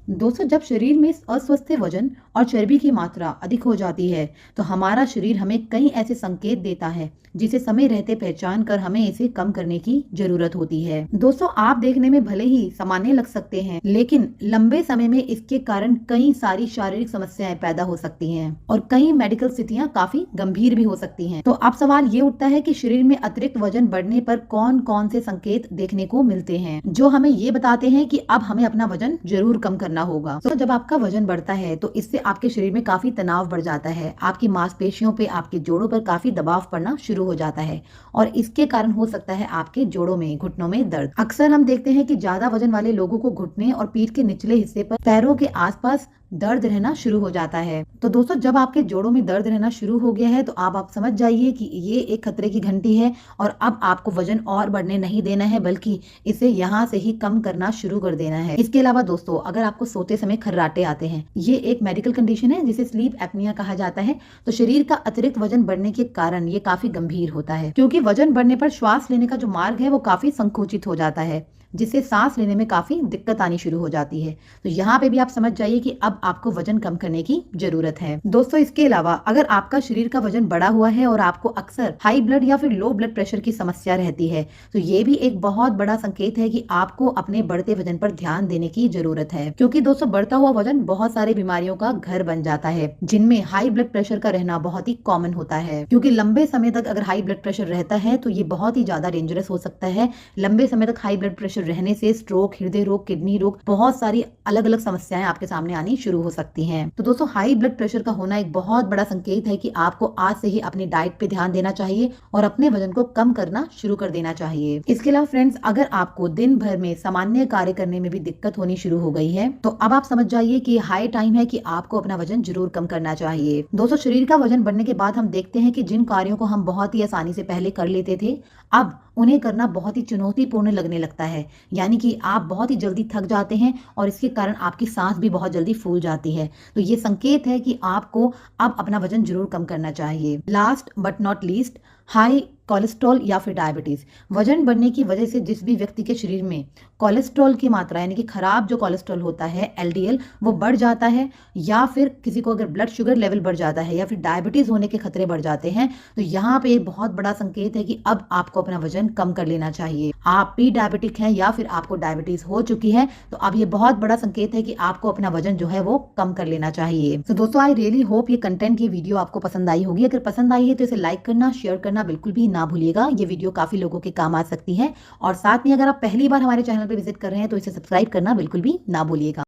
दोस्तों, जब शरीर में अस्वस्थ वजन और चर्बी की मात्रा अधिक हो जाती है तो हमारा शरीर हमें कई ऐसे संकेत देता है जिसे समय रहते पहचान कर हमें इसे कम करने की जरूरत होती है। दोस्तों, आप देखने में भले ही सामान्य लग सकते हैं, लेकिन लंबे समय में इसके कारण कई सारी शारीरिक समस्याएं पैदा हो सकती हैं और कई मेडिकल स्थितियां काफी गंभीर भी हो सकती हैं। तो अब सवाल ये उठता है कि शरीर में अतिरिक्त वजन बढ़ने पर कौन कौन से संकेत देखने को मिलते हैं जो हमें ये बताते हैं कि अब हमें अपना वजन जरूर कम करना होगा। तो जब आपका वजन बढ़ता है तो इससे आपके शरीर में काफी तनाव बढ़ जाता है, आपकी मांसपेशियों पे, आपके जोड़ों पर काफी दबाव पड़ना शुरू हो जाता है और इसके कारण हो सकता है आपके जोड़ों में, घुटनों में दर्द। अक्सर हम देखते हैं कि ज्यादा वजन वाले लोगों को घुटने और पीठ के निचले हिस्से पर, पैरों के आसपास दर्द रहना शुरू हो जाता है। तो दोस्तों, जब आपके जोड़ों में दर्द रहना शुरू हो गया है तो आप समझ जाइए कि ये एक खतरे की घंटी है और अब आपको वजन और बढ़ने नहीं देना है, बल्कि इसे यहाँ से ही कम करना शुरू कर देना है। इसके अलावा दोस्तों, अगर आपको सोते समय खर्राटे आते हैं, ये एक मेडिकल कंडीशन है जिसे स्लीप एपनिया कहा जाता है। तो शरीर का अतिरिक्त वजन बढ़ने के कारण ये काफी गंभीर होता है, क्योंकि वजन बढ़ने पर श्वास लेने का जो मार्ग है वो काफी संकुचित हो जाता है, जिससे सांस लेने में काफी दिक्कत आनी शुरू हो जाती है। तो यहाँ पे भी आप समझ जाइए कि अब आपको वजन कम करने की जरूरत है। दोस्तों, इसके अलावा अगर आपका शरीर का वजन बढ़ा हुआ है और आपको अक्सर हाई ब्लड या फिर लो ब्लड प्रेशर की समस्या रहती है, तो ये भी एक बहुत बड़ा संकेत है कि आपको अपने बढ़ते वजन पर ध्यान देने की जरूरत है। क्योंकि दोस्तों, बढ़ता हुआ वजन बहुत सारी बीमारियों का घर बन जाता है, जिनमें हाई ब्लड प्रेशर का रहना बहुत ही कॉमन होता है। क्योंकि लंबे समय तक अगर हाई ब्लड प्रेशर रहता है तो ये बहुत ही ज्यादा डेंजरस हो सकता है। लंबे समय तक हाई ब्लड प्रेशर रहने से स्ट्रोक, हृदय रोग, किडनी रोग, बहुत सारी अलग अलग समस्याएं आपके सामने आनी शुरू हो सकती हैं। तो दोस्तों, हाई ब्लड प्रेशर का होना एक बहुत बड़ा संकेत है कि आपको आज से ही अपनी डाइट पे ध्यान देना चाहिए और अपने वजन को कम करना शुरू कर देना चाहिए। इसके अलावा फ्रेंड्स, अगर आपको दिन भर में सामान्य कार्य करने में भी दिक्कत होनी शुरू हो गई है तो अब आप समझ जाइए कि हाई टाइम है कि आपको अपना वजन जरूर कम करना चाहिए। दोस्तों, शरीर का वजन बढ़ने के बाद हम देखते हैं कि जिन कार्यों को हम बहुत ही आसानी से पहले कर लेते थे, अब उन्हें करना बहुत ही चुनौतीपूर्ण लगने लगता है। यानी कि आप बहुत ही जल्दी थक जाते हैं और इसके कारण आपकी सांस भी बहुत जल्दी फूल जाती है। तो ये संकेत है कि आपको अब अपना वजन जरूर कम करना चाहिए। Last but not least, high cholesterol या फिर डायबिटीज। वजन बढ़ने की वजह से जिस भी व्यक्ति के शरीर में कोलेस्ट्रॉल की मात्रा, यानी कि खराब जो कोलेस्ट्रॉल होता है एलडीएल, वो बढ़ जाता है, या फिर किसी को अगर ब्लड शुगर लेवल बढ़ जाता है या फिर डायबिटीज होने के खतरे बढ़ जाते हैं, तो यहाँ पे एक बहुत बड़ा संकेत है कि अब आपको अपना वजन कम कर लेना चाहिए। आप प्री डायबिटिक हैं या फिर आपको डायबिटीज हो चुकी है, तो अब ये बहुत बड़ा संकेत है कि आपको अपना वजन जो है वो कम कर लेना चाहिए। तो दोस्तों, आई रियली होप ये कंटेंट, ये वीडियो आपको पसंद आई होगी। अगर पसंद आई है तो इसे लाइक करना, शेयर करना बिल्कुल भी ना भूलिएगा। ये वीडियो काफी लोगों के काम आ सकती है। और साथ में अगर आप पहली बार हमारे चैनल पर विजिट कर रहे हैं तो इसे सब्सक्राइब करना बिल्कुल भी ना भूलिएगा।